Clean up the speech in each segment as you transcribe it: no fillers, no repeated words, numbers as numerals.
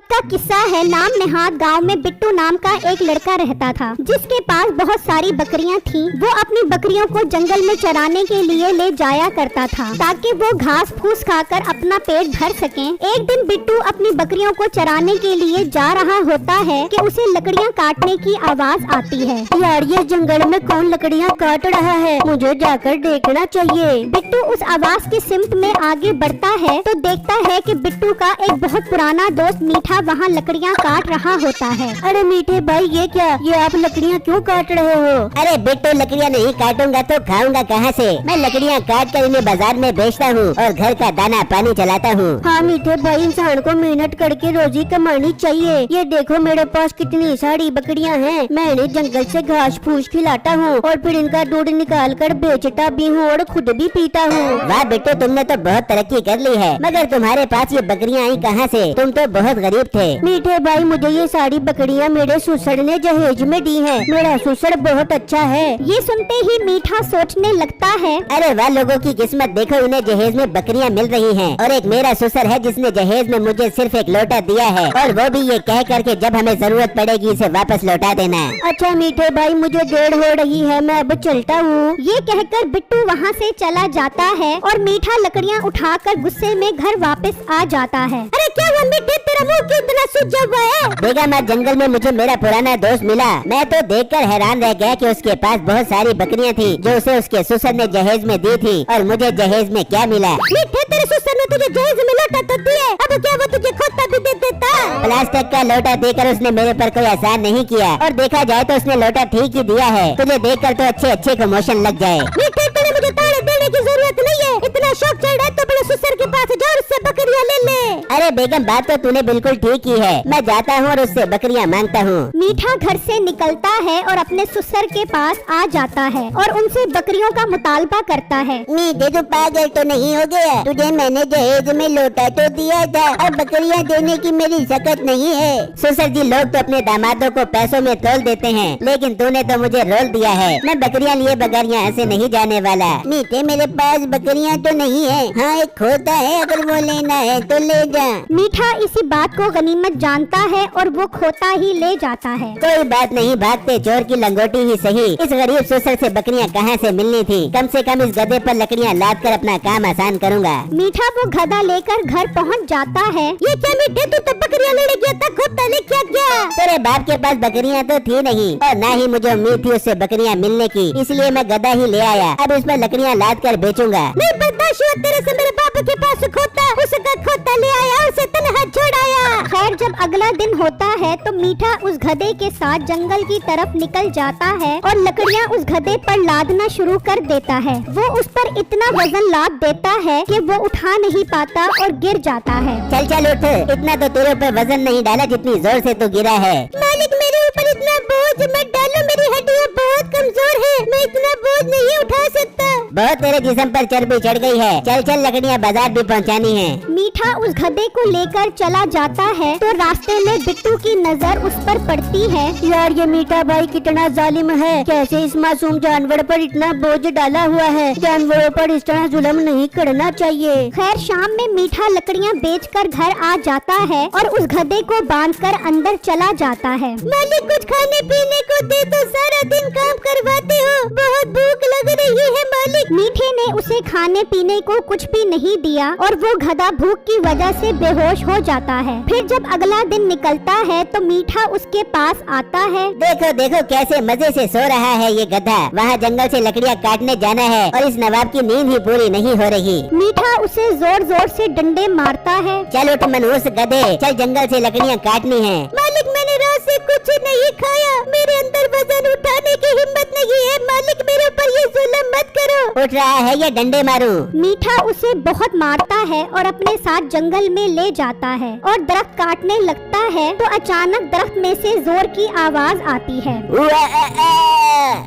का किस्सा है। नाम नेहाद गांव में बिट्टू नाम का एक लड़का रहता था, जिसके पास बहुत सारी बकरियां थीं। वो अपनी बकरियों को जंगल में चराने के लिए ले जाया करता था, ताकि वो घास फूस खाकर अपना पेट भर सकें। एक दिन बिट्टू अपनी बकरियों को चराने के लिए जा रहा होता है कि उसे लकड़ियां काटने की आवाज आती है। यार, ये जंगल में कौन लकड़ियां काट रहा है? मुझे जाकर देखना चाहिए। बिट्टू उस आवाज की सिमत में आगे बढ़ता है तो देखता है कि बिट्टू का एक बहुत पुराना दोस्त मीठा वहाँ लकड़ियाँ काट रहा होता है। अरे मीठे भाई, ये क्या? ये आप लकड़ियाँ क्यों काट रहे हो? अरे बिट्टू, लकड़ियाँ नहीं काटूंगा तो खाऊंगा कहाँ से? मैं लकड़ियाँ काट कर इन्हें बाजार में बेचता हूँ और घर का दाना पानी चलाता हूँ। हाँ मीठे भाई, इंसान को मेहनत करके रोजी कमानी चाहिए। ये देखो मेरे पास कितनी सारी बकरियाँ हैं। मैं इन्हें जंगल से घास फूस खिलाता हूँ और फिर इनका दूध निकाल कर बेचता भी हूँ और खुद भी पीता हूँ। वाह बिट्टू, तुमने तो बहुत तरक्की कर ली है। मगर तुम्हारे पास ये बकरियाँ आई कहाँ से? तुम तो बहुत गरीब थे। मीठे भाई, मुझे ये सारी बकरियाँ मेरे ससुर ने जहेज में दी हैं। मेरा ससुर बहुत अच्छा है। ये सुनते ही मीठा सोचने लगता है, अरे वाह, लोगों की किस्मत देखो, इन्हें जहेज में बकरियाँ मिल रही हैं। और एक मेरा ससुर है जिसने जहेज में मुझे सिर्फ एक लोटा दिया है, और वो भी ये कह करके जब हमें जरूरत पड़ेगी इसे वापस लौटा देना। अच्छा मीठे भाई, मुझे देर हो रही है, मैं अब चलता हूँ। ये कहकर बिट्टू वहाँ से चला जाता है और मीठा लकड़ियाँ उठाकर गुस्से में घर वापस आ जाता है। अरे क्या हुआ मीठे, तेरा मुंह क्यों इतना सूजा हुआ है? बेगम, आज जंगल में मुझे मेरा पुराना दोस्त मिला। मैं तो देखकर हैरान रह गया कि उसके पास बहुत सारी बकरियां थी जो उसे उसके ससुर ने जहेज में दी थी। और मुझे जहेज में क्या मिला? मीठे, तेरे ससुर ने तुझे जहेज में लोटा तो दिया, अब क्या वो तुझे खोता भी दे देता? प्लास्टिक का लोटा देकर उसने मेरे पर कोई एहसान नहीं किया, और देखा जाए तो उसने लोटा ठीक ही दिया है। तुझे देखकर तो अच्छे अच्छे को मोशन लग जाए। मीठे, तेरे मुझे ताड़े देने की जरूरत नहीं है। इतना शौक चढ़ रहा है तो बड़े ससुर के पास जा और उससे बकरियां ले ले। अरे बेगम, बात तो तूने बिल्कुल ठीक की है। मैं जाता हूँ और उससे बकरियाँ मांगता हूँ। मीठा घर से निकलता है और अपने ससुर के पास आ जाता है और उनसे बकरियों का मुतालबा करता है। मीठे, तू पागल तो नहीं हो गया? तुझे मैंने जहेज में लोटा तो दिया था, और बकरियाँ देने की मेरी सकत नहीं है। ससुर जी, लोग तो अपने दामादों को पैसों में तोल देते हैं, लेकिन तूने तो मुझे रोल दिया है। मैं बकरियाँ लिए बगैर यहाँ से नहीं जाने वाला। मीठे, मेरे पास बकरियाँ तो नहीं है। हाँ, एक खोता है, अगर वो लेना है तो ले जा। मीठा इसी बात को गनीमत जानता है और वो खोता ही ले जाता है। कोई बात नहीं, भागते चोर की लंगोटी ही सही। इस गरीब ससुर से बकरियाँ कहाँ से मिलनी थी? कम से कम इस गधे पर लकड़ियाँ लाद कर अपना काम आसान करूँगा। मीठा वो गधा लेकर घर पहुँच जाता है। ये क्या मीठे, तू तो बकरियां लेने गया था, खोता लेके आ गया? तेरे बाप के पास बकरियां तो थी नहीं, और ना ही मुझे उम्मीद थी उससे बकरियां मिलने की, इसलिए मैं गधा ही ले आया। अब उस पर लकड़ियां लाद कर बेचूंगा। नहीं बर्दाश्त हुआ तेरे से। मेरे बाप के पास खोता, उसका खोता ले आया, उसे तन्हा छोड़ाया। खैर, जब अगला दिन होता है तो मीठा उस गधे के साथ जंगल की तरफ निकल जाता है और लकड़ियाँ उस गधे पर लादना शुरू कर देता है। वो उस पर इतना वजन लाद देता है कि वो उठा नहीं पाता और गिर जाता है। चल चल उठ, इतना तो तेरे ऊपर वजन नहीं डाला जितनी जोर से तू गिरा है। मालिक, मेरे ऊपर इतना बोझ मत डालो, मेरी हड्डियाँ बहुत कमजोर है, मैं इतना बोझ नहीं उठा सकता। बहुत तेरे जिस्म पर चर्बी चढ़ गई है। चल चल, लकड़ियाँ बाजार भी पहुँचानी है। मीठा उस गधे को लेकर चला जाता है तो रास्ते में बिट्टू की नजर उस पर पड़ती है। यार, ये मीठा भाई कितना जालिम है। कैसे इस मासूम जानवर पर इतना बोझ डाला हुआ है? जानवरों पर इस तरह जुल्म नहीं करना चाहिए। खैर, शाम में मीठा लकड़ियाँ बेचकर घर आ जाता है और उस गधे को बांधकर अंदर चला जाता है। मालिक, कुछ खाने पीने को दे दो, सारा दिन काम करवाते हो, बहुत भूख लग रही है मालिक। मीठे ने उसे खाने पीने को कुछ भी नहीं दिया और वो गधा भूख की वजह से बेहोश हो जाता है। फिर जब अगला दिन निकलता है तो मीठा उसके पास आता है। देखो देखो कैसे मजे से सो रहा है ये गधा। वहाँ जंगल से लकड़ियाँ काटने जाना है और इस नवाब की नींद ही पूरी नहीं हो रही। मीठा उसे जोर जोर से डंडे मारता है। चल उठ मनहूस गधे, चल जंगल से लकड़ियाँ काटनी है। मालिक, मैंने रात से कुछ नहीं खाया, मेरे अंदर वजन उठाने की हिम्मत नहीं है। मालिक, मेरे ऊपर ये जुल्म मत करो। उठ रहा है ये डंडे मारू। मीठा उसे बहुत मारता है और अपने साथ जंगल में ले जाता है और दरख्त काटने लगता है तो अचानक दरख्त में से जोर की आवाज आती है।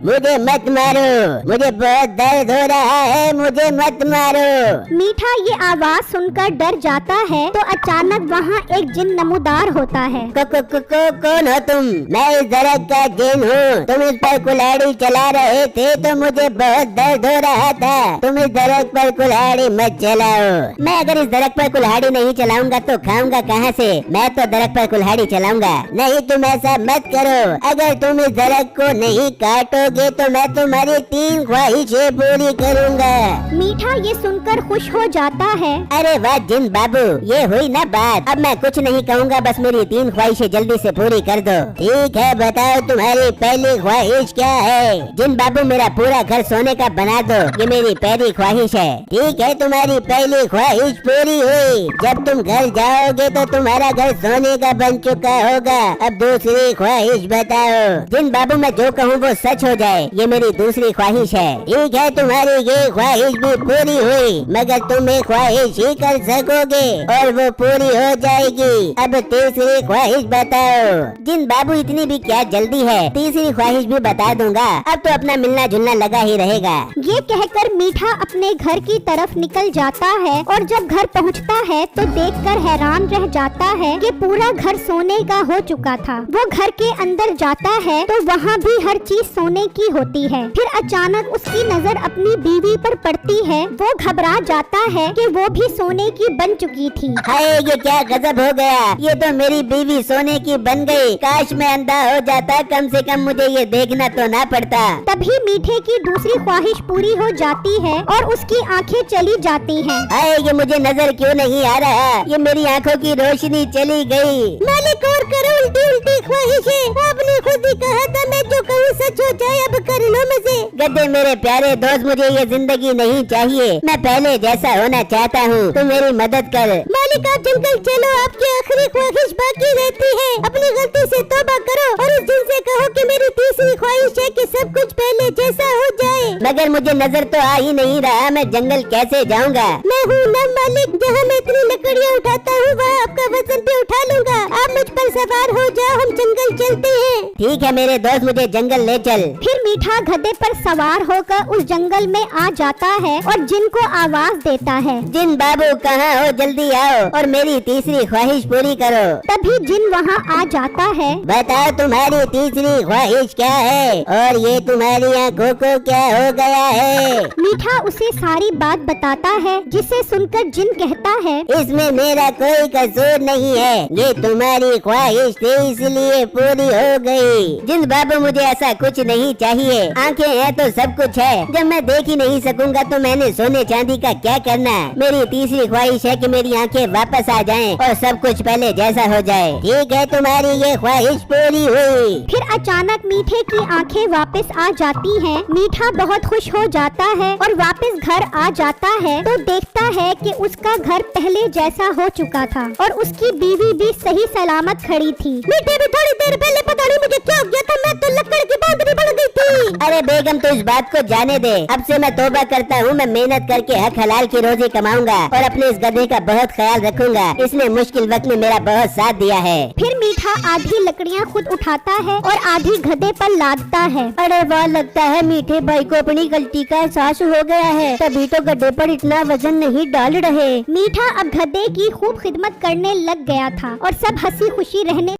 मुझे मत मारो, मुझे बहुत दर्द हो रहा है, मुझे मत मारो। मीठा ये आवाज सुनकर डर जाता है तो अचानक वहाँ एक जिन नमूदार होता है। कौन हो तुम? मैं इस दरख्त का जिन हूँ। तुम इस पर कुल्हाड़ी चला रहे थे तो मुझे बहुत दर्द हो रहा था। तुम इस दरख्त पर कुल्हाड़ी मत चलाओ। मैं अगर इस दरख्त पर कुल्हाड़ी नहीं चलाऊंगा तो खाऊंगा कहाँ से? मैं तो दरख्त पर कुल्हाड़ी चलाऊंगा। नहीं, तुम ऐसा मत करो। अगर तुम इस दरख्त को नहीं काटोगे तो मैं तुम्हारी 3 ख्वाहिशें पूरी करूंगा। मीठा ये सुनकर खुश हो जाता है। अरे वाह जिन बाबू, ये हुई ना बात। अब मैं कुछ नहीं कहूँगा, बस मेरी 3 ख्वाहिशें जल्दी से पूरी कर दो। ठीक है, बताओ तुम्हारी पहली ख्वाहिश क्या है? जिन बाबू, मेरा पूरा घर सोने का बना दो, ये मेरी पहली ख्वाहिश है। ठीक है, तुम्हारी पहली ख्वाहिश पूरी हुई। जब तुम घर जाओगे तो तुम्हारा घर सोने का बन चुका होगा। अब दूसरी ख्वाहिश बताओ। जिन बाबू, मैं जो कहूँ वो सच हो जाए, ये मेरी दूसरी ख्वाहिश है। ठीक है, तुम्हारी ये ख्वाहिश भी पूरी हुई, मगर तुम एक ख्वाहिश ही कर सकोगे और वो पूरी हो जाएगी। अब तीसरी ख्वाहिश बताओ। जिन बाबू, इतनी भी क्या जल्दी है, तीसरी ख्वाहिश भी बता दूंगा। अब तो अपना मिलना जुलना लगा ही रहेगा। ये कहकर मीठा अपने घर की तरफ निकल जाता है और जब घर पहुंचता है तो देखकर हैरान रह जाता है कि पूरा घर सोने का हो चुका था। वो घर के अंदर जाता है तो वहाँ भी हर चीज सोने की होती है। फिर अचानक उसकी नजर अपनी बीवी पर पड़ती है। वो घबरा जाता है कि वो भी सोने की बन चुकी थी। हाय, ये क्या गजब हो गया। ये तो मेरी बीवी सोने की बन गई। काश मैं अंधा हो जाता, कम से कम मुझे ये देखना तो ना पड़ता। तभी मीठे की दूसरी ख्वाहिश पूरी हो जाती है और उसकी आंखें चली जाती हैं। हाय, ये मुझे नजर क्यों नहीं आ रहा? ये मेरी आंखों की रोशनी चली गई। मालिक, और करो उल्टी उल्टी ख्वाहिशें। आपने खुद ही कहा था मैं जो कहूँ सच हो जाए, अब कर लो मुझे। गद्दे मेरे प्यारे दोस्त, मुझे ये जिंदगी नहीं चाहिए। मैं पहले जैसा होना चाहता हूँ। तू मेरी मदद कर। मालिक, आप जंगल चलो, आपकी आखिरी ख्वाहिश बाकी रहती है। अपनी गलती से तौबा करो और उस दिन से कहो कि मेरी तीसरी ख्वाहिश है कि सब कुछ पहले जैसा हो जाए। मगर मुझे नजर तो आ ही नहीं रहा, मैं जंगल कैसे जाऊंगा? मैं हूँ ना मालिक, जहाँ मैं इतनी लकड़ियाँ उठाता हूँ वहाँ आपका वजन भी उठा लूंगा। आप मुझ पर सवार हो जाओ, हम जंगल चलते हैं। ठीक है मेरे दोस्त, मुझे जंगल ले चल। फिर मीठा गधे पर सवार होकर उस जंगल में आ जाता है और जिन को आवाज देता है। जिन बाबू, कहाँ हो? जल्दी आओ और मेरी तीसरी ख्वाहिश पूरी करो। तभी जिन वहाँ आ जाता है। बताओ तुम्हारी तीसरी ख्वाहिश क्या है और ये तुम्हारी आंखों को क्या हो गया है? मीठा उसे सारी बात बताता है, जिसे सुनकर जिन कहता है, इसमें मेरा कोई कसूर नहीं है, ये तुम्हारी ख्वाहिश थी इसलिए पूरी हो गई। जिन बाबू, मुझे ऐसा कुछ नहीं चाहिए। आंखें हैं तो सब कुछ है। जब मैं देख ही नहीं सकूंगा तो मैंने सोने चांदी का क्या करना? मेरी तीसरी ख्वाहिश है कि मेरी आंखें वापस आ जाएं और सब कुछ पहले जैसा हो जाए। ठीक है, तुम्हारी ये ख्वाहिश पूरी हुई। फिर अचानक मीठे की आंखें वापस आ जाती हैं। मीठा बहुत खुश हो जाता है और वापस घर आ जाता है तो देखता है कि उसका घर पहले जैसा हो चुका था और उसकी बीवी भी सही सलामत खड़ी थी। मीठे भी थोड़ी देर पहले पता नहीं मुझे क्या हो गया था, मैं तो लकड़ की बांदरी बन गई थी। अरे बेगम, तो इस बात को जाने दे। अब से मैं तौबा करता हूँ। मैं मेहनत करके हक हलाल की रोजी कमाऊंगा और अपने इस गधे का बहुत ख्याल रखूंगा। इसने मुश्किल वक्त में मेरा बहुत साथ दिया है। फिर मीठा आधी लकड़ियाँ खुद उठाता है और आधी गधे पर लादता है। अरे वाह, लगता है मीठे भाई को अपनी गलती का एहसास हो गया है, तभी तो गड्ढे पर इतना वजन नहीं डाल रहे। मीठा अब गधे की खूब खिदमत करने लग गया था और सब हंसी खुशी रहने